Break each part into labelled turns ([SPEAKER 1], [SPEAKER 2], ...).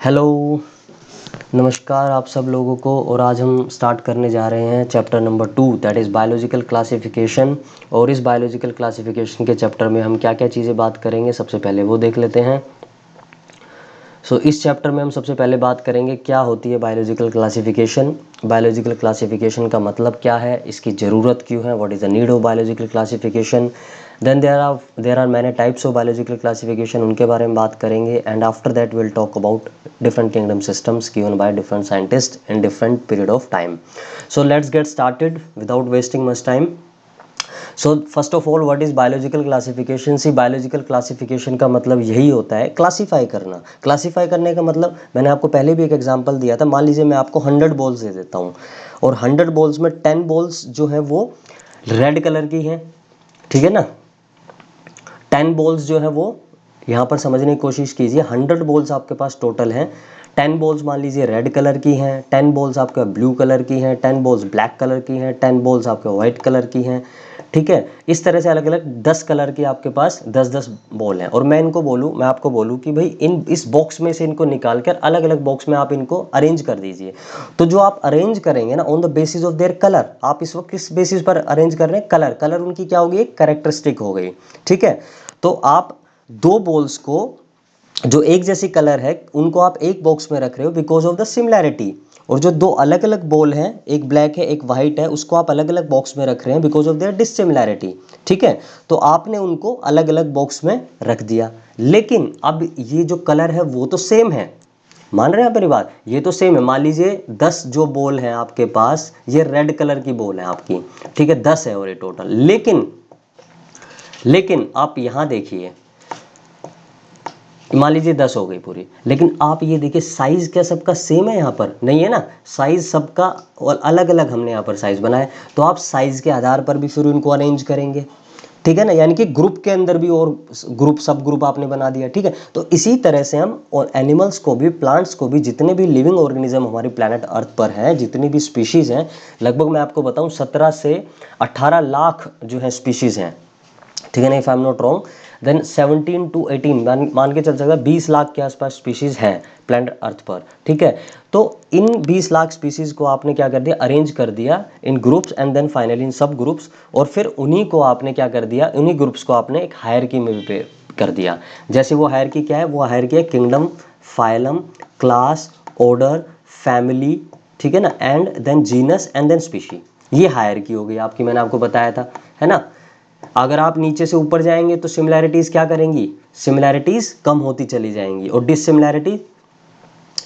[SPEAKER 1] Hello, नमस्कार आप सब लोगों को। और आज हम स्टार्ट करने जा रहे हैं chapter number 2 that is biological classification. और इस बायोलॉजिकल क्लासिफिकेशन के चैप्टर में हम क्या क्या चीज़ें बात करेंगे, सबसे पहले वो देख लेते हैं। इस चैप्टर में हम सबसे पहले बात करेंगे क्या होती है बायोलॉजिकल क्लासिफिकेशन। बायोलॉजिकल क्लासिफिकेशन का मतलब क्या है, इसकी ज़रूरत क्यों है, what is the need of biological classification. Then there are many types of biological classification, उनके बारे में बात करेंगे। And after that will talk about different kingdom systems given by different scientists in different period of time. So let's get started without wasting much time. So first of all, what is biological classification? See, biological classification का मतलब यही होता है classify करना। Classify करने का मतलब मैंने आपको पहले भी एक एग्जांपल दिया था। मान लीजिए मैं आपको 100 बॉल्स दे देता हूँ और 100 बॉल्स में 10 बॉल्स जो है वो रेड कलर की हैं, ठीक है ना। 10 बॉल्स जो है वो यहाँ पर समझने की कोशिश कीजिए। 100 बॉल्स आपके पास टोटल हैं। 10 बॉल्स मान लीजिए रेड कलर की हैं, 10 बॉल्स आपके ब्लू कलर की हैं, 10 बॉल्स ब्लैक कलर की हैं, 10 बॉल्स आपके वाइट कलर की हैं, ठीक है। इस तरह से अलग अलग 10 कलर की आपके पास 10-10 बॉल हैं। और मैं आपको बोलूँ कि भाई इस बॉक्स में से इनको निकाल कर अलग अलग बॉक्स में आप इनको अरेंज कर दीजिए। तो जो आप अरेंज करेंगे ना on the basis of their colour, आप इस वक्त किस बेसिस पर अरेंज कर रहे हैं, कलर उनकी क्या होगी, एक कैरेक्टरिस्टिक हो गई, ठीक है। तो आप दो बॉल्स को जो एक जैसी कलर है उनको आप एक बॉक्स में रख रहे हो बिकॉज ऑफ द सिमिलैरिटी। और जो दो अलग अलग बॉल हैं, एक ब्लैक है एक वाइट है, उसको आप अलग अलग बॉक्स में रख रहे हैं बिकॉज ऑफ देयर डिसिमिलैरिटी, ठीक है। तो आपने उनको अलग अलग बॉक्स में रख दिया, लेकिन अब ये जो कलर है वो तो सेम है। मान रहे हैं आप मेरी बात, ये तो सेम है। मान लीजिए 10 जो बॉल है आपके पास, ये रेड कलर की बॉल है आपकी, ठीक है, 10 है और ये टोटल। लेकिन आप यहां देखिए, मान लीजिए 10 हो गई पूरी, लेकिन आप ये देखिए साइज क्या सबका सेम है, यहाँ पर नहीं है ना, साइज सबका अलग अलग हमने यहाँ पर साइज बनाया। तो आप साइज के आधार पर भी फिर उनको अरेंज करेंगे, ठीक है ना, यानी कि ग्रुप के अंदर भी और ग्रुप सब ग्रुप आपने बना दिया, ठीक है। तो इसी तरह से हम और एनिमल्स को भी, प्लांट्स को भी, जितने भी लिविंग ऑर्गेनिज्म हमारी प्लैनेट अर्थ पर हैं, जितनी भी स्पीशीज हैं, लगभग मैं आपको बताऊं 17 से 18 लाख जो है स्पीशीज हैं, ठीक है ना, if I am not wrong. Then 17 to 18 मान के चल सकता है 20 लाख के आसपास स्पीशीज हैं प्लैनेट अर्थ पर, ठीक है। तो इन 20 लाख स्पीशीज को आपने क्या कर दिया, अरेंज कर दिया in groups and then finally in sub groups. और फिर उन्हीं को आपने क्या कर दिया, उन्हीं ग्रुप्स को आपने एक हायरकी में भी कर दिया। जैसे वो हायरकी क्या है, वो हायरकी है kingdom, phylum, class, order, family, ठीक है ना, and then genus and then species. ये हायरकी हो गई आपकी, मैंने आपको बताया था, है ना। अगर आप नीचे से ऊपर जाएंगे तो सिमिलैरिटीज क्या करेंगी, सिमिलैरिटीज कम होती चली जाएंगी और डिससिमिलैरिटी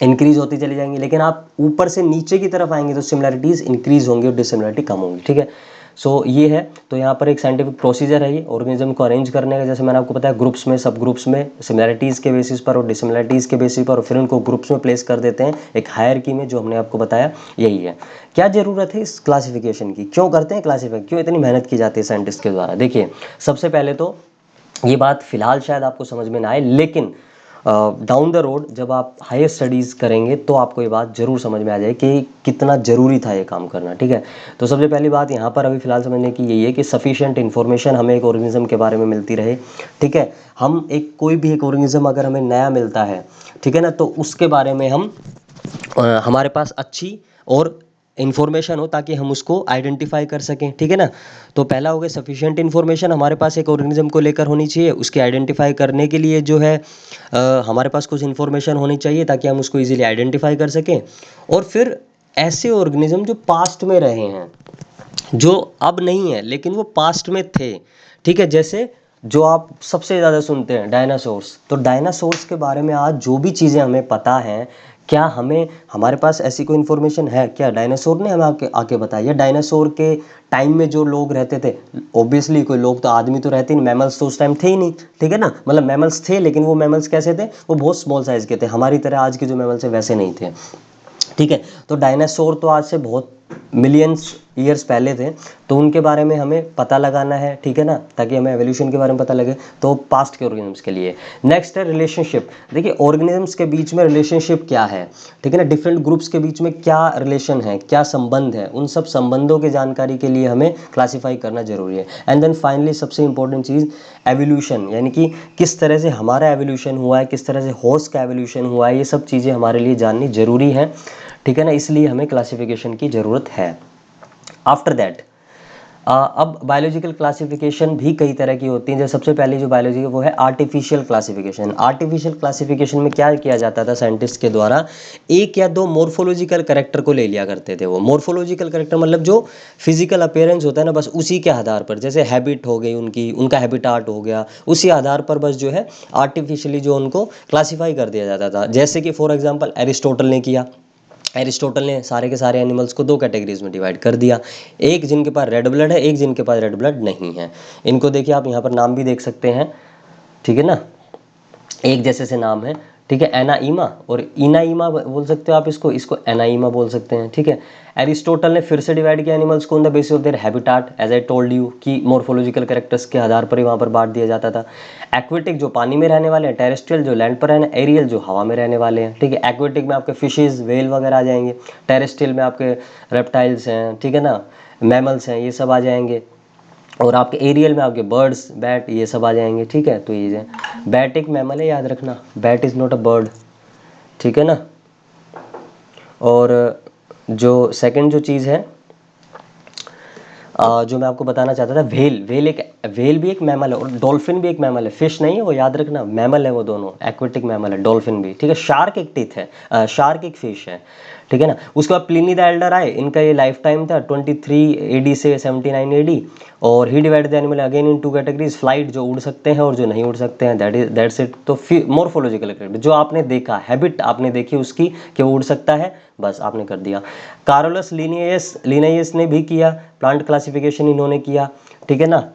[SPEAKER 1] इंक्रीज होती चली जाएंगी। लेकिन आप ऊपर से नीचे की तरफ आएंगे तो सिमिलैरिटीज इंक्रीज होंगी और डिससिमिलैरिटी कम होंगी, ठीक है। ये है। तो यहाँ पर एक साइंटिफिक प्रोसीजर है ये ऑर्गेनिज्म को अरेंज करने का। जैसे मैंने आपको बताया ग्रुप्स में, सब ग्रुप्स में, सिमिलैरिटीज़ के बेसिस पर और डिससिमिलैरिटीज़ के बेसिस पर, और फिर उनको ग्रुप्स में प्लेस कर देते हैं एक हायरकी में, जो हमने आपको बताया यही है। क्या ज़रूरत है इस क्लासिफिकेशन की, क्यों करते हैं क्लासिफाई, क्यों इतनी मेहनत की जाती है साइंटिस्ट के द्वारा। देखिए, सबसे पहले तो ये बात फिलहाल शायद आपको समझ में ना आए, लेकिन डाउन द रोड जब आप हायर स्टडीज़ करेंगे तो आपको ये बात ज़रूर समझ में आ जाए कि कितना ज़रूरी था ये काम करना, ठीक है। तो सबसे पहली बात यहाँ पर अभी फ़िलहाल समझने की यही है कि सफिशिएंट इन्फॉर्मेशन हमें एक ऑर्गेनिज्म के बारे में मिलती रहे, ठीक है। हम कोई भी एक ऑर्गेनिज्म अगर हमें नया मिलता है, ठीक है ना, तो उसके बारे में हमारे पास अच्छी और इन्फॉर्मेशन हो ताकि हम उसको आइडेंटिफाई कर सकें, ठीक है ना। तो पहला हो गया सफिशिएंट इन्फॉर्मेशन हमारे पास एक ऑर्गेनिज्म को लेकर होनी चाहिए। उसके आइडेंटिफाई करने के लिए जो है हमारे पास कुछ इन्फॉर्मेशन होनी चाहिए ताकि हम उसको इजीली आइडेंटिफाई कर सकें। और फिर ऐसे ऑर्गेनिज्म जो पास्ट में रहे हैं, जो अब नहीं है लेकिन वो पास्ट में थे, ठीक है। जैसे जो आप सबसे ज़्यादा सुनते हैं डायनासोर्स, तो डायनासोर्स के बारे में आज जो भी चीज़ें हमें पता हैं, क्या हमारे पास ऐसी कोई इन्फॉर्मेशन है क्या, डायनासोर ने हमें आके बताया। डायनासोर के टाइम में जो लोग रहते थे, ऑब्वियसली कोई लोग तो, आदमी तो रहते नहीं, मैमल्स तो उस टाइम थे ही नहीं, ठीक है ना। मतलब मैमल्स थे लेकिन वो मैमल्स कैसे थे, वो बहुत स्मॉल साइज़ के थे, हमारी तरह आज के जो मैमल्स है वैसे नहीं थे, ठीक है। तो डायनासोर तो आज से बहुत मिलियंस ईयर्स पहले थे, तो उनके बारे में हमें पता लगाना है, ठीक है ना, ताकि हमें एवोल्यूशन के बारे में पता लगे, तो पास्ट के ऑर्गेनिजम्स के लिए। नेक्स्ट है रिलेशनशिप। देखिए ऑर्गेनिजम्स के बीच में रिलेशनशिप क्या है, ठीक है ना, डिफरेंट ग्रुप्स के बीच में क्या रिलेशन है, क्या संबंध है, उन सब संबंधों की जानकारी के लिए हमें क्लासीफाई करना जरूरी है। एंड देन फाइनली सबसे इंपॉर्टेंट चीज़ एवोल्यूशन, यानी कि किस तरह से हमारा एवोल्यूशन हुआ है, किस तरह से हॉर्स का एवोल्यूशन हुआ है, ये सब चीज़ें हमारे लिए जाननी जरूरी है, ठीक है ना, इसलिए हमें क्लासिफिकेशन की ज़रूरत है। आफ्टर दैट अब बायोलॉजिकल क्लासिफिकेशन भी कई तरह की होती हैं। जैसे सबसे पहली जो बायोलॉजी है वो है आर्टिफिशियल क्लासिफिकेशन। आर्टिफिशियल क्लासिफिकेशन में क्या किया जाता था साइंटिस्ट के द्वारा, एक या दो मॉर्फोलॉजिकल कैरेक्टर को ले लिया करते थे। वो मॉर्फोलॉजिकल कैरेक्टर मतलब जो फिजिकल अपीयरेंस होता है ना, बस उसी के आधार पर, जैसे हैबिट हो गई उनकी, उनका हैबिटाट हो गया, उसी आधार पर बस जो है आर्टिफिशियली जो उनको क्लासीफाई कर दिया जाता था। जैसे कि फॉर एग्जाम्पल एरिस्टोटल ने किया। एरिस्टोटल ने सारे के सारे एनिमल्स को दो कैटेगरीज में डिवाइड कर दिया, एक जिनके पास रेड ब्लड है, एक जिनके पास रेड ब्लड नहीं है। इनको देखिए आप यहाँ पर नाम भी देख सकते हैं, ठीक है ना, एक जैसे से नाम है, ठीक है, एनाइमा और इनाइमा बोल सकते हो आप इसको, इसको एनाइमा बोल सकते हैं, ठीक है। एरिस्टोटल ने फिर से डिवाइड किया एनिमल्स को on the basis of their habitat, as I told you कि मॉर्फोलॉजिकल कैरेक्टर्स के आधार पर ही वहाँ पर बांट दिया जाता था। एक्वेटिक जो पानी में रहने वाले हैं, टेरेस्ट्रियल जो लैंड पर रहने, एरियल जो हवा में रहने वाले हैं, ठीक है। एक्वेटिक में आपके फिशेज, वेल वगैरह आ जाएंगे, टेरेस्ट्रियल में आपके रेप्टाइल्स हैं, ठीक है ना, मैमल्स हैं, ये सब आ जाएंगे, और आपके एरियल में आपके बर्ड्स, बैट, ये सब आ जाएंगे, ठीक है। तो ये बैट एक मैमल है, याद रखना, bat is not a bird, ठीक है ना। और जो सेकंड जो चीज़ है जो मैं आपको बताना चाहता था, वेल भी एक मैमल है और डॉल्फिन भी एक मैमल है। फिश नहीं है वो, याद रखना, मैमल है वो दोनों, एक्वेटिक मैमल है, डॉल्फिन भी, ठीक है। शार्क एक टीथ है, शार्क एक फिश है, ठीक है ना। उसके बाद प्लिनी द एल्डर आए, इनका ये लाइफ टाइम था 23 AD से 79 AD, और he divide the animal again in two categories, flight जो उड़ सकते हैं और जो नहीं उड़ सकते हैं, दैट्स इट। तो मॉर्फोलॉजिकल कैरेक्टर जो आपने देखा, हैबिट आपने देखी उसकी कि वो उड़ सकता है, बस आपने कर दिया। कार्लोस लिनियस ने भी किया, प्लांट क्लासिफिकेशन इन्होंने किया, ठीक है ना।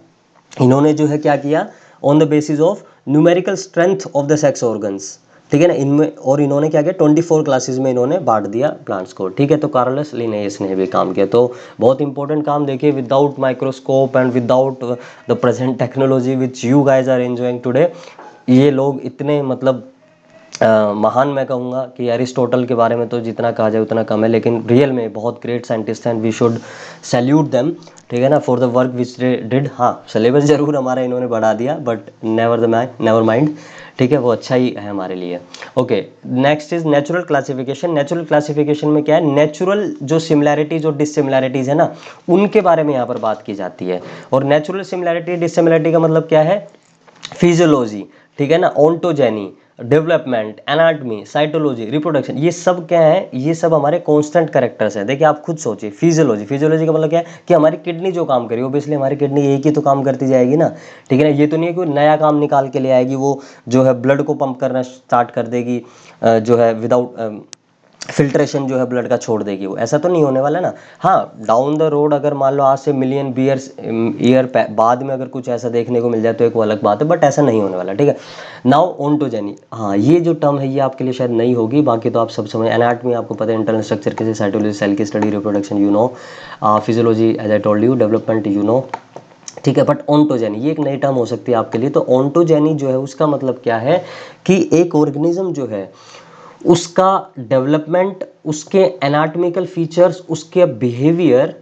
[SPEAKER 1] इन्होंने जो है क्या किया, on the basis of numerical strength of the sex organs, ठीक है ना, इनमें, और इन्होंने क्या किया, 24 क्लासेस में इन्होंने बांट दिया प्लांट्स को, ठीक है। तो कार्लोस लिनियस ने भी काम किया, तो बहुत इंपॉर्टेंट काम। देखिए without microscope and without the present technology which you guys are enjoying today, ये लोग इतने मतलब महान, मैं कहूँगा कि एरिस्टोटल के बारे में तो जितना कहा जाए उतना कम है, लेकिन रियल में बहुत ग्रेट साइंटिस्ट हैं, वी शुड सैल्यूट देम, ठीक है ना, for the work which they did. हाँ, सिलेबस जरूर हमारा इन्होंने बढ़ा दिया, बट नेवर माइंड, ठीक है, वो अच्छा ही है हमारे लिए। Okay, next is natural classification. Natural classification में क्या है, नेचुरल जो सिमिलैरिटीज और डिससिमिलैरिटीज है ना, उनके बारे में यहाँ पर बात की जाती है। और नेचुरल सिमिलैरिटी डिससिमिलैरिटी का मतलब क्या है, फिजियोलॉजी, ठीक है ना, ओंटोजेनी, डेवलपमेंट, एनाटमी, साइटोलॉजी, रिप्रोडक्शन, ये सब क्या है, ये सब हमारे कांस्टेंट कैरेक्टर्स हैं। देखिए आप खुद सोचिए, फिजियोलॉजी का मतलब क्या है कि हमारी किडनी जो काम करी, ओबियसली हमारी किडनी एक ही तो काम करती जाएगी ना, ठीक है ना। ये तो नहीं है कि नया काम निकाल के ले आएगी, वो जो है ब्लड को पंप करना स्टार्ट कर देगी, जो है विदाउट फिल्ट्रेशन जो है ब्लड का छोड़ देगी, वो ऐसा तो नहीं होने वाला ना। हाँ, डाउन द रोड अगर मान लो आज से मिलियन ईयर बाद में अगर कुछ ऐसा देखने को मिल जाए तो एक वो अलग बात है, बट ऐसा नहीं होने वाला, ठीक है। नाउ ओंटोजेनी, हाँ ये जो टर्म है ये आपके लिए शायद नहीं होगी, बाकी तो आप सब समझ। एनाटमी आपको पता है, इंटरनल स्ट्रक्चर कैसे, साइटोलॉजी सेल की study, reproduction you know, physiology as I told you, development you know, ठीक है। बट ओंटोजेनी ये एक नई टर्म हो सकती है आपके लिए। तो ओंटोजेनी जो है उसका मतलब क्या है कि एक ऑर्गेनिज्म जो है उसका डेवलपमेंट, उसके एनाटॉमिकल फीचर्स, उसके बिहेवियर,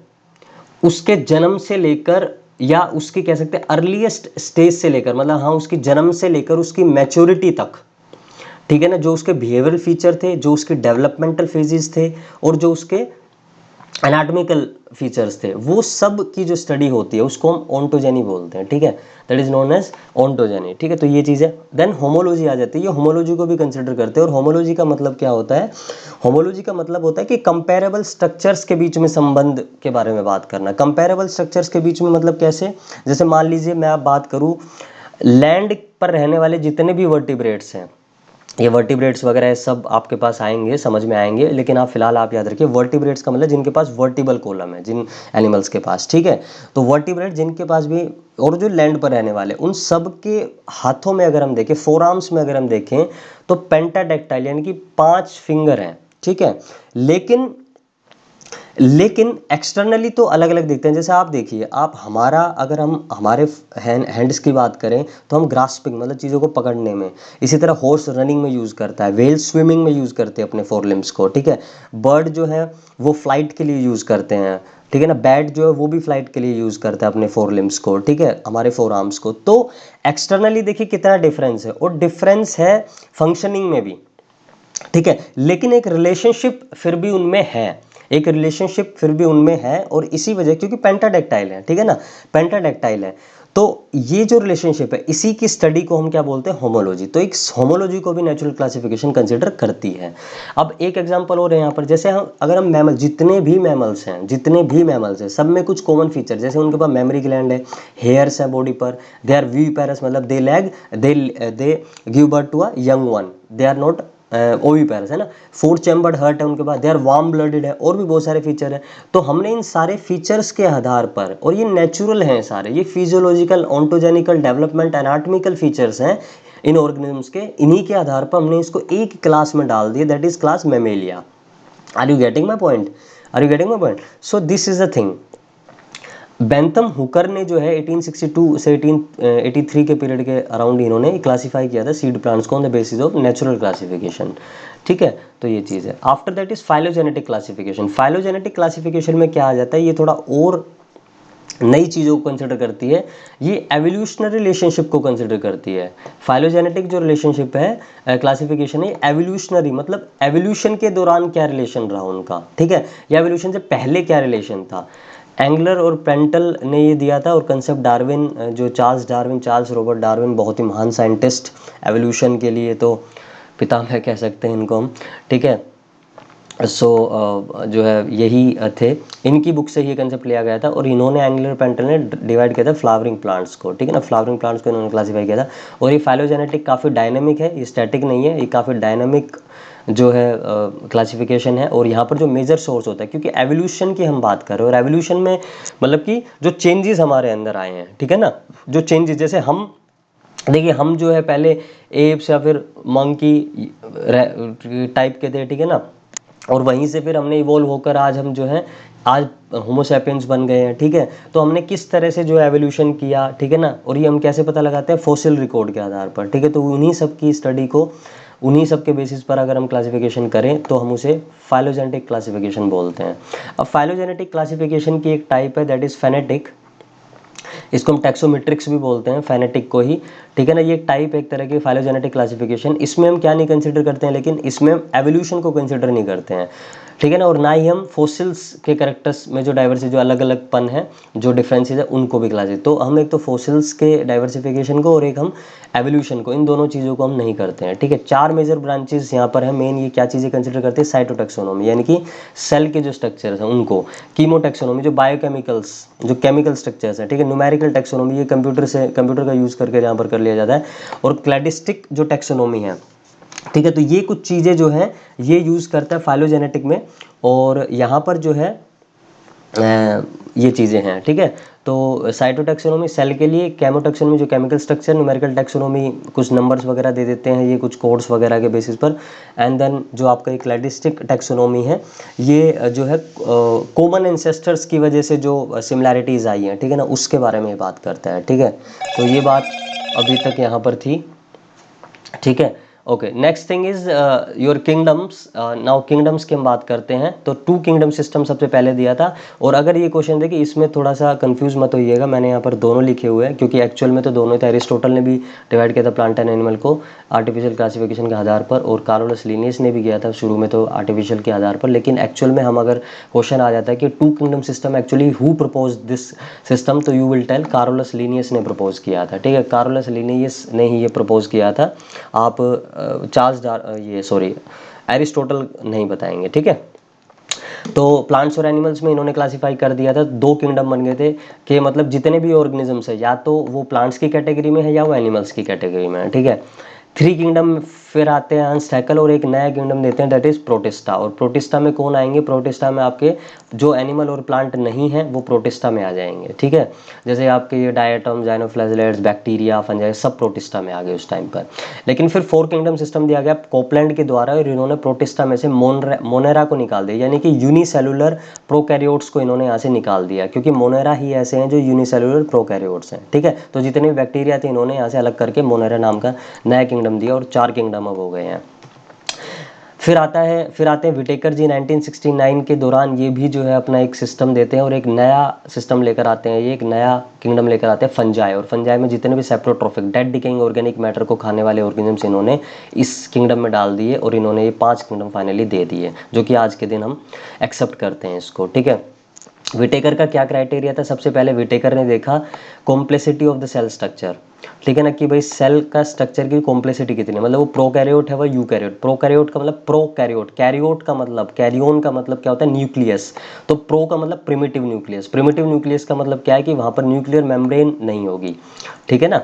[SPEAKER 1] उसके जन्म से लेकर, या उसकी कह सकते हैं अर्लीस्ट स्टेज से लेकर, मतलब हाँ उसकी जन्म से लेकर उसकी मैच्योरिटी तक, ठीक है ना, जो उसके बिहेवियरल फीचर थे, जो उसके डेवलपमेंटल फेजेस थे, और जो उसके एनाटॉमिकल फीचर्स थे, वो सब की जो स्टडी होती है उसको हम ओंटोजेनी बोलते हैं, ठीक है। दैट इज नोन एज ओंटोजेनी, ठीक है। तो ये चीज़ है। देन होमोलॉजी आ जाती है, ये होमोलॉजी को भी कंसिडर करते हैं। और होमोलॉजी का मतलब क्या होता है, होमोलॉजी का मतलब होता है कि कंपेरेबल स्ट्रक्चर्स के बीच में संबंध के बारे में बात करना। कंपेरेबल स्ट्रक्चर्स के बीच में मतलब कैसे, जैसे मान लीजिए मैं आप बात करूँ, लैंड पर रहने वाले जितने भी वर्टिब्रेट्स हैं, ये वर्टिब्रेट्स वगैरह सब आपके पास आएंगे, समझ में आएंगे, लेकिन आप फिलहाल आप याद रखिए वर्टिब्रेट्स का मतलब जिनके पास वर्टिबल कॉलम है, जिन एनिमल्स के पास, ठीक है। तो वर्टिब्रेट जिनके पास भी, और जो लैंड पर रहने वाले, उन सब के हाथों में अगर हम देखें, फोर आर्म्स में अगर हम देखें, तो पेंटाडेक्टाइल यानी कि 5 फिंगर हैं, ठीक है। लेकिन लेकिन एक्सटर्नली तो अलग अलग दिखते हैं। जैसे आप देखिए, आप हमारा अगर हम हमारे हैंड्स की बात करें तो हम ग्रास्पिंग मतलब चीज़ों को पकड़ने में, इसी तरह हॉर्स रनिंग में यूज़ करता है, वेल स्विमिंग में यूज़ करते हैं अपने फोर लिम्स को, ठीक है। बर्ड जो है वो फ्लाइट के लिए यूज़ करते हैं, ठीक है ना। बैट जो है वो भी फ्लाइट के लिए यूज़ करता है अपने फोर लिम्स को, ठीक है, हमारे फोर आर्म्स को। तो एक्सटर्नली देखिए कितना डिफरेंस है, और डिफरेंस है फंक्शनिंग में भी, ठीक है। लेकिन एक रिलेशनशिप फिर भी उनमें है, एक रिलेशनशिप फिर भी उनमें है, और इसी वजह, क्योंकि पेंटाडेक्टाइल है, ठीक है ना, पेंटाडेक्टाइल है, तो ये जो रिलेशनशिप है इसी की स्टडी को हम क्या बोलते हैं, होमोलॉजी। तो एक होमोलॉजी को भी नेचुरल क्लासिफिकेशन कंसिडर करती है। अब एक एग्जांपल और है यहाँ पर, जैसे हम अगर हम मैमल, जितने भी मैमल्स हैं, जितने भी मैमल्स हैं, सब में कुछ कॉमन फीचर, जैसे उनके पास मेमोरी ग्लैंड है, हेयर्स है बॉडी पर, दे आर विविपेरस मतलब they give birth to a young one, they are not oviparous, है ना। फोर चैम्बर्ड हार्ट है उनके पास, दे आर वार्म ब्लडेड है, और भी बहुत सारे फीचर है। तो हमने इन सारे फीचर्स के आधार पर, और ये नेचुरल हैं सारे, ये फिजियोलॉजिकल, ऑन्टोजेनिकल, डेवलपमेंट, एनाटॉमिकल फीचर्स हैं इन ऑर्गेनिजम्स के, इन्हीं के आधार पर हमने इसको एक क्लास में डाल दिया, that is class Mammalia. Are you getting my point? Are you getting my point? So this is the thing. Bentham Hooker ने जो है 1862 से 1883 के पीरियड के अराउंड इन्होंने क्लासीफाई किया था सीड प्लांट्स को on the basis of natural classification, ठीक है। तो ये चीज़ है। After that is phylogenetic classification. Phylogenetic classification में क्या आ जाता है, ये थोड़ा और नई चीज़ों को कंसिडर करती है, ये एवोल्यूशनरी रिलेशनशिप को कंसिडर करती है। फाइलोजेनेटिक जो रिलेशनशिप है, क्लासिफिकेशन है, एवोल्यूशनरी मतलब एवोल्यूशन के दौरान क्या रिलेशन रहा उनका, ठीक है, या एवोल्यूशन से पहले क्या रिलेशन था। एंगलर और पेंटल ने ये दिया था, और कंसेप्ट डार्विन, जो चार्ल्स रॉबर्ट डार्विन, बहुत ही महान साइंटिस्ट, एवोल्यूशन के लिए तो पितामह कह सकते हैं इनको हम, ठीक है। सो जो है यही थे, इनकी बुक से ये कंसेप्ट लिया गया था, और इन्होंने एंगलर पेंटल ने डिवाइड किया था फ्लावरिंग प्लांट्स को, ठीक है ना, फ्लावरिंग प्लांट्स को इन्होंने क्लासीफाई किया था। और ये फाइलोजेनेटिक काफ़ी डायनेमिक है, ये स्टैटिक नहीं है, ये काफ़ी डायनेमिक जो है क्लासिफिकेशन है। और यहाँ पर जो मेजर सोर्स होता है, क्योंकि एवोल्यूशन की हम बात कर रहे हैं, और एवोल्यूशन में मतलब कि जो चेंजेस हमारे अंदर आए हैं, ठीक है ना, जो चेंजेस, जैसे हम देखिए, हम जो है पहले एप्स या फिर मंकी टाइप के थे, ठीक है ना, और वहीं से फिर हमने इवॉल्व होकर आज हम जो है आज होमोसैपियंस बन गए हैं, ठीक है। तो हमने किस तरह से जो एवोल्यूशन किया, ठीक है ना, और ये हम कैसे पता लगाते हैं, फॉसिल रिकॉर्ड के आधार पर, ठीक है। तो उन्हीं सब की स्टडी को, उन्हीं सब के बेसिस पर अगर हम क्लासिफिकेशन करें तो हम उसे फाइलोजेनेटिक क्लासिफिकेशन बोलते हैं। अब फाइलोजेनेटिक क्लासिफिकेशन की एक टाइप है, दैट इज़ फेनेटिक, इसको हम टैक्सोमेट्रिक्स भी बोलते हैं, फेनेटिक को ही, ठीक है ना। ये एक टाइप, एक तरह की फाइलोजेनेटिक क्लासिफिकेशन, इसमें हम क्या नहीं कंसिडर करते हैं, लेकिन इसमें हम एवोल्यूशन को कंसिडर नहीं करते हैं, ठीक है ना, और ना ही हम फोसिल्स के कैरेक्टर्स में जो डाइवर्सिटी, जो अलग अलग पन है, जो डिफरेंसेस है, उनको भी क्लासिफाई। तो हम एक तो फोसिल्स के डाइवर्सिफिकेशन को, और एक हम एवोल्यूशन को, इन दोनों चीज़ों को हम नहीं करते हैं, ठीक है। चार मेजर ब्रांचेस यहाँ पर है मेन। ये क्या चीज़ें कंसिडर करते हैं, साइटोटैक्सोनॉमी, यानी कि सेल के जो स्ट्रक्चर्स हैं उनको, कीमोटैक्सोनॉमी जो बायोकेमिकल्स, जो केमिकल स्ट्रक्चर्स हैं, ठीक है, न्यूमेरिकल टैक्सोनॉमी, ये कंप्यूटर का यूज़ करके यहाँ पर कर लिया जाता है, और क्लैडिस्टिक जो टैक्सोनॉमी है, ठीक है। तो ये कुछ चीज़ें जो हैं ये यूज़ करता है फाइलोजेनेटिक में, और यहाँ पर जो है ये चीज़ें हैं, ठीक है। तो साइटोटैक्सोनॉमी सेल के लिए, केमोटैक्सोनॉमी जो केमिकल स्ट्रक्चर, न्यूमेरिकल टैक्सोनॉमी कुछ नंबर्स वगैरह दे देते हैं ये कुछ कोड्स वगैरह के बेसिस पर, एंड देन जो आपका एक क्लैडिस्टिक टैक्सोनॉमी है, ये जो है कॉमन एंसेस्टर्स की वजह से जो सिमिलैरिटीज़ आई हैं, ठीक है ना, उसके बारे में बात करता है, ठीक है। तो ये बात अभी तक यहाँ पर थी, ठीक है। Okay, next thing is your kingdoms. Now kingdoms की हम बात करते हैं, तो टू किंगडम सिस्टम सबसे पहले दिया था। और अगर ये क्वेश्चन देखिए, इसमें थोड़ा सा कंफ्यूज मत होइएगा, मैंने यहाँ पर दोनों लिखे हुए हैं, क्योंकि एक्चुअल में तो दोनों थे। एरिस्टोटल ने भी डिवाइड किया था प्लांट एंड एनिमल को आर्टिफिशियल क्लासिफिकेशन के आधार पर, और कार्लोस लिनियस ने भी किया था शुरू में तो आर्टिफिशियल के आधार पर। लेकिन एक्चुअल में हम अगर क्वेश्चन आ जाता है कि two kingdom system actually who propose this system, तो you will tell Carolus Linnaeus ने प्रपोज किया था, ठीक है, कार्लोस लिनियस ने ही ये प्रपोज किया था। आप एरिस्टोटल नहीं बताएंगे, ठीक है। तो प्लांट्स और एनिमल्स में इन्होंने क्लासिफाई कर दिया था, दो किंगडम बन गए थे, कि मतलब जितने भी ऑर्गेनिजम्स है, या तो वो प्लांट्स की कैटेगरी में है या वो एनिमल्स की कैटेगरी में है, ठीक है। थ्री किंगडम फिर आते हैं अनस्टैकल और एक नया किंगडम देते हैं, दैट इज प्रोटिस्टा। और प्रोटिस्टा में कौन आएंगे? प्रोटिस्टा में आपके जो एनिमल और प्लांट नहीं है वो प्रोटिस्टा में आ जाएंगे, ठीक है। जैसे आपके ये डायटम, जाइनोफ्लैजेलेट्स, बैक्टीरिया, फंजाई सब प्रोटिस्टा में आ गए उस टाइम पर। लेकिन फिर 4 किंगडम सिस्टम दिया गया कोपलैंड के द्वारा, और इन्होंने प्रोटिस्टा में से मोनेरा को निकाल दिया, यानी कि यूनिसेलुलर प्रोकैरियोट्स को इन्होंने यहाँ से निकाल दिया, क्योंकि मोनेरा ही ऐसे हैं जो यूनिसेलुलर प्रोकैरियोट्स हैं, ठीक है। तो जितने भी बैक्टीरिया थे इन्होंने यहाँ से अलग करके मोनेरा नाम का नया किंगडम दिया, और 4 किंगडम अब हो गए हैं। फिर आते हैं विटेकर जी 1969 के दौरान, ये भी जो है अपना एक सिस्टम देते हैं और एक नया सिस्टम लेकर आते हैं, ये एक नया किंगडम लेकर आते हैं फंजाई। और फंजाई में जितने भी सेप्रोट्रोफिक डेड डिकेइंग ऑर्गेनिक मैटर को खाने वाले ऑर्गेनिजम्स इन्होंने इस किंगडम में डाल दिए, और इन्होंने ये 5 किंगडम फाइनली दे दिए, जो कि आज के दिन हम एक्सेप्ट करते हैं इसको, ठीक है। विटेकर का क्या क्राइटेरिया था? सबसे पहले विटेकर ने देखा complexity of the cell structure, ठीक है ना, कि भाई सेल का स्ट्रक्चर की कॉम्प्लेक्सिटी कितनी है, मतलब वो प्रोकैरियोट है वह यूकैरियोट। प्रोकैरियोट का मतलब प्रोकैरियोट, कैरियोट का मतलब, कैरियोन का मतलब क्या होता है? न्यूक्लियस। तो प्रो का मतलब प्रिमिटिव न्यूक्लियस, प्रिमिटिव न्यूक्लियस का मतलब क्या है कि वहाँ पर न्यूक्लियर मेम्ब्रेन नहीं होगी, ठीक है ना।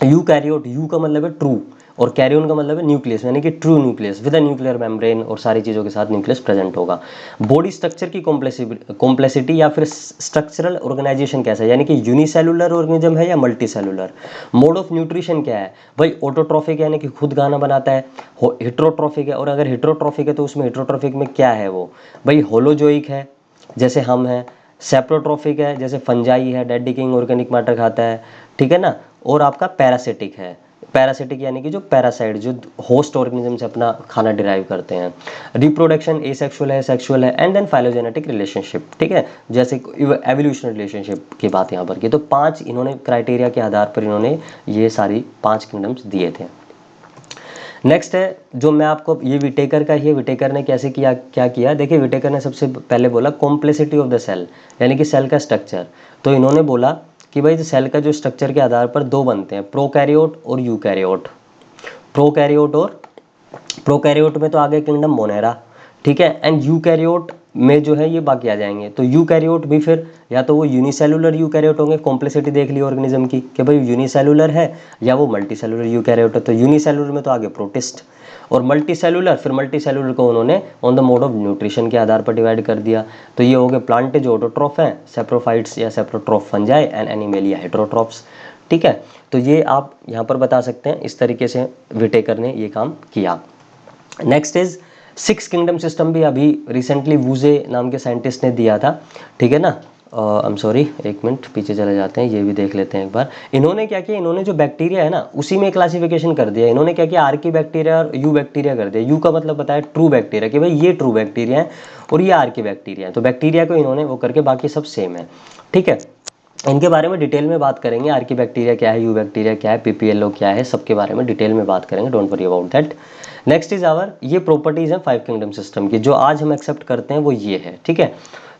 [SPEAKER 1] यूकैरियोट, यू का मतलब है ट्रू, और कैरियोन का मतलब है न्यूक्लियस, यानी कि true nucleus with a nuclear membrane, और सारी चीज़ों के साथ न्यूक्लियस प्रेजेंट होगा। बॉडी स्ट्रक्चर की कॉम्प्लेक्सिटी या फिर स्ट्रक्चरल ऑर्गेनाइजेशन कैसा है, यानी कि यूनिसेलुलर ऑर्गेनिज्म है या multi cellular. Mode of nutrition क्या है भाई? ऑटोट्रॉफिक यानी कि खुद खाना बनाता है, हिट्रोट्रॉफिक है, और अगर हिट्रोट्रॉफिक है तो उसमें हिट्रोट्रॉफिक में क्या है वो भाई? होलोजोइक है जैसे हम हैं, सेप्रोट्रॉफिक है जैसे फंजाई है, डेड डिकेइंग ऑर्गेनिक मैटर खाता है, ठीक है ना। और आपका पैरासिटिक है, पैरासिटिक यानी कि जो पैरासाइट जो होस्ट ऑर्गेनिज्म से अपना खाना डिराइव करते हैं। रिप्रोडक्शन एसेक्सुअल है, सेक्सुअल है, एंड देन फाइलोजेनेटिक रिलेशनशिप, ठीक है, जैसे एवोल्यूशनल रिलेशनशिप की बात यहाँ पर की। तो 5 इन्होंने क्राइटेरिया के आधार पर इन्होंने ये सारी 5 किंगडम्स दिए थे। नेक्स्ट है जो मैं आपको, ये विटेकर का ही है। विटेकर ने कैसे किया, क्या किया देखिए। विटेकर ने सबसे पहले बोला कॉम्प्लेक्सिटी ऑफ द सेल, यानी कि सेल का स्ट्रक्चर। तो इन्होंने बोला कि भाई सेल का जो स्ट्रक्चर के आधार पर 2 बनते हैं, प्रोकैरियोट और यूकैरियोट। प्रोकैरियोट और प्रोकैरियोट में तो आ गए किंगडम मोनेरा, ठीक है। एंड यूकैरियोट में जो है ये बाकी आ जाएंगे। तो यूकैरियोट भी फिर या तो वो यूनिसेलुलर यूकैरियोट होंगे, कॉम्प्लेक्सिटी देख ली ऑर्गेनिज्म की कि भाई यूनिसेलुलर है, या वो मल्टीसेलुलर यूकैरियोट है। तो यूनिसेलुलर में तो आगे प्रोटिस्ट, और मल्टीसेलुलर, फिर मल्टीसेलुलर को उन्होंने on the mode of nutrition के आधार पर डिवाइड कर दिया। तो ये हो गए प्लांटेज ऑटोट्रॉफ हैं, सेप्रोफाइट्स या saprotroph fungi, and animalia heterotrophs, ठीक है। तो ये आप यहाँ पर बता सकते हैं, इस तरीके से विटेकर ने ये काम किया। नेक्स्ट इज 6 किंगडम सिस्टम, भी अभी रिसेंटली वूजे नाम के साइंटिस्ट ने दिया था, ठीक है ना। आई एम सॉरी, एक मिनट पीछे चले जाते हैं, ये भी देख लेते हैं एक बार। इन्होंने क्या किया, इन्होंने जो बैक्टीरिया है ना उसी में क्लासिफिकेशन कर दिया। इन्होंने क्या किया, आर्की बैक्टीरिया और यू बैक्टीरिया कर दिया। यू का मतलब बताया ट्रू बैक्टीरिया, कि भाई ये ट्रू बैक्टीरिया है और ये आर्की बैक्टीरिया है। तो बैक्टीरिया को इन्होंने वो करके, बाकी सब सेम है, ठीक है। इनके बारे में डिटेल में बात करेंगे, आर्की बैक्टीरिया क्या है, यू बैक्टीरिया क्या है, पीपीएलओ क्या है, सबके बारे में डिटेल में बात करेंगे, don't worry about that. Next is our, ये प्रॉपर्टीज हैं 5 किंगडम सिस्टम की, जो आज हम एक्सेप्ट करते हैं वो ये है, ठीक है।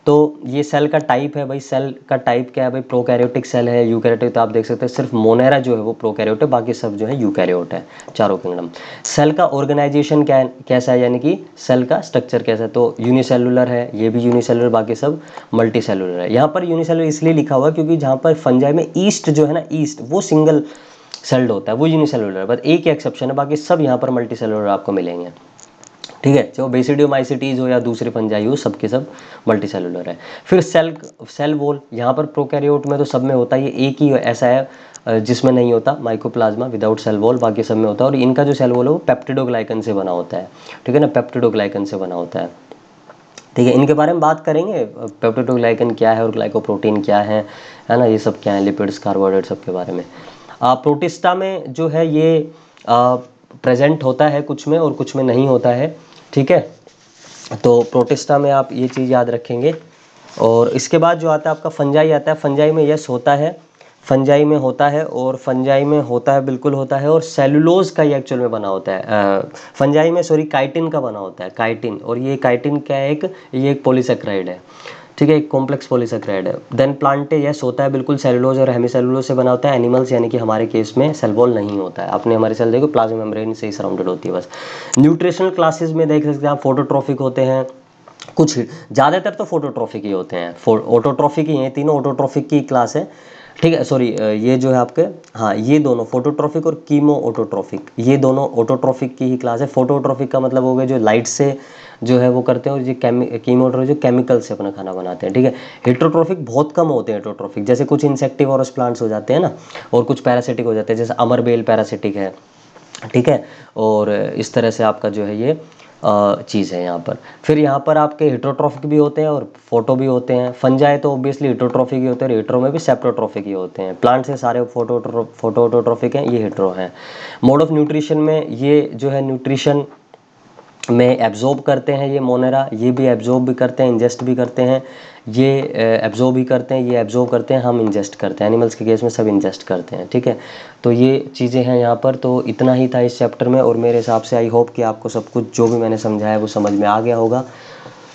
[SPEAKER 1] तो ये सेल का टाइप है भाई, सेल का टाइप क्या है भाई? प्रोकैरियोटिक सेल है, यूकैरियोटिक। तो आप देख सकते हैं सिर्फ मोनेरा जो है वो प्रोकैरियोट है, बाकी सब जो है यूकैरियोट है, चारों किंगडम। सेल का ऑर्गेनाइजेशन क्या है, कैसा है, यानी कि सेल का स्ट्रक्चर कैसा है? तो यूनिसेलुलर है, ये भी यूनिसेलुलर, बाकी सब मल्टी सेलुलर है। यहाँ पर यूनिसेलुलर इसलिए लिखा हुआ क्योंकि जहाँ पर फंजाई में ईस्ट जो है ना, ईस्ट वो सिंगल सेल्ड होता है, वो यूनिसेलुलर है, बस एक ही एक्सेप्शन है, बाकी सब यहाँ पर मल्टी सेलुलर आपको मिलेंगे, ठीक है। चाहे बेसिडियोमाइसिटीज हो या दूसरे फंजाई हो, सबके सब मल्टी सेलुलर है। फिर सेल वॉल, यहाँ पर प्रोकैरियोट में तो सब में होता है, ये एक ही ऐसा है जिसमें नहीं होता, माइकोप्लाज्मा विदाउट सेल वॉल, बाकी सब में होता है। और इनका जो सेल वॉल है वो पेप्टिडोग्लाइकन से बना होता है, ठीक है ना, पेप्टिडोग्लाइकन से बना होता है, ठीक है। इनके बारे में बात करेंगे, पेप्टिडोग्लाइकन क्या है और ग्लाइकोप्रोटीन क्या है ना, ये सब क्या है, लिपिड्स, कार्बोहाइड्रेट, सबके बारे में। प्रोटिस्टा में जो है ये प्रेजेंट होता है कुछ में और कुछ में नहीं होता है, ठीक है। तो प्रोटिस्टा में आप ये चीज़ याद रखेंगे। और इसके बाद जो आता है आपका फंजाई आता है। फंजाई में यस होता है, फंजाई में होता है, और फंजाई में होता है, बिल्कुल होता है। और सेलुलोज का ये एक्चुअल में बना होता है, फंजाई में सॉरी काइटिन का बना होता है, काइटिन। और ये काइटिन क्या है, ये एक पॉलीसेक्राइड है, ठीक है, एक कॉम्प्लेक्स पॉलीसेक्राइड है। देन प्लांटे यस होता है, बिल्कुल सेलुलोज और हेमीसेलुलोज से बना होता है। एनिमल्स यानी कि हमारे केस में सेल वॉल नहीं होता है। आपने हमारे सेल देखो प्लाज्मा मेम्ब्रेन से ही सराउंडेड होती है बस। न्यूट्रिशनल क्लासेस में देख सकते हैं आप, फोटोट्रॉफिक होते हैं कुछ, ज़्यादातर तो फोटोट्रॉफिक ही होते हैं, ऑटोट्रॉफिक ही हैं तीनों, ऑटोट्रॉफिक की क्लास है, ठीक है, सॉरी, ये जो है आपके, हाँ, ये दोनों फोटोट्रॉफिक और कीमो ऑटोट्रॉफिक, ये दोनों ऑटोट्रॉफिक की ही क्लास है। फोटोट्रॉफिक का मतलब हो गया जो लाइट से जो है वो करते हैं, और ये कीमोट्रॉफिक जो केमिकल से अपना खाना बनाते हैं, ठीक है। हेट्रोट्रॉफिक बहुत कम होते हैं हेट्रोट्रॉफिक, जैसे कुछ इंसेक्टिवोरस प्लांट्स हो जाते हैं ना, और कुछ पैरासिटिक हो जाते हैं, जैसे अमरबेल पैरासिटिक है, ठीक है। और इस तरह से आपका जो है ये चीज़ है यहाँ पर। फिर यहाँ पर आपके हेट्रोट्रॉफिक भी होते हैं और फोटो भी होते हैं। फंजाई तो ऑब्वियसली हेट्रोट्रॉफिक ही होते हैं, और हेट्रो में भी सेप्टोट्रॉफिक ही होते हैं। प्लांट से सारे फोटो ऑटोट्रॉफिक हैं, ये हेट्रो हैं। मोड ऑफ न्यूट्रिशन में ये जो है न्यूट्रिशन में एब्जॉर्ब करते हैं, ये मोनेरा, ये भी एब्जॉर्ब भी करते हैं, इंजेस्ट भी करते हैं। ये एब्जॉर्ब भी करते हैं, ये एब्जॉर्ब करते हैं, हम इंजेस्ट करते हैं। एनिमल्स के केस में सब इंजेस्ट करते हैं, ठीक है। तो ये चीज़ें हैं यहाँ पर। तो इतना ही था इस चैप्टर में, और मेरे हिसाब से आई होप कि आपको सब कुछ जो भी मैंने समझाया वो समझ में आ गया होगा।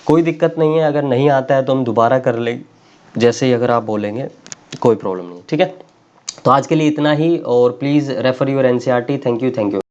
[SPEAKER 1] कोई दिक्कत नहीं है, अगर नहीं आता है तो हम दोबारा कर लेंगे, जैसे ही अगर आप बोलेंगे, कोई प्रॉब्लम नहीं, ठीक है। तो आज के लिए इतना ही, और please refer your NCERT. Thank you, thank you.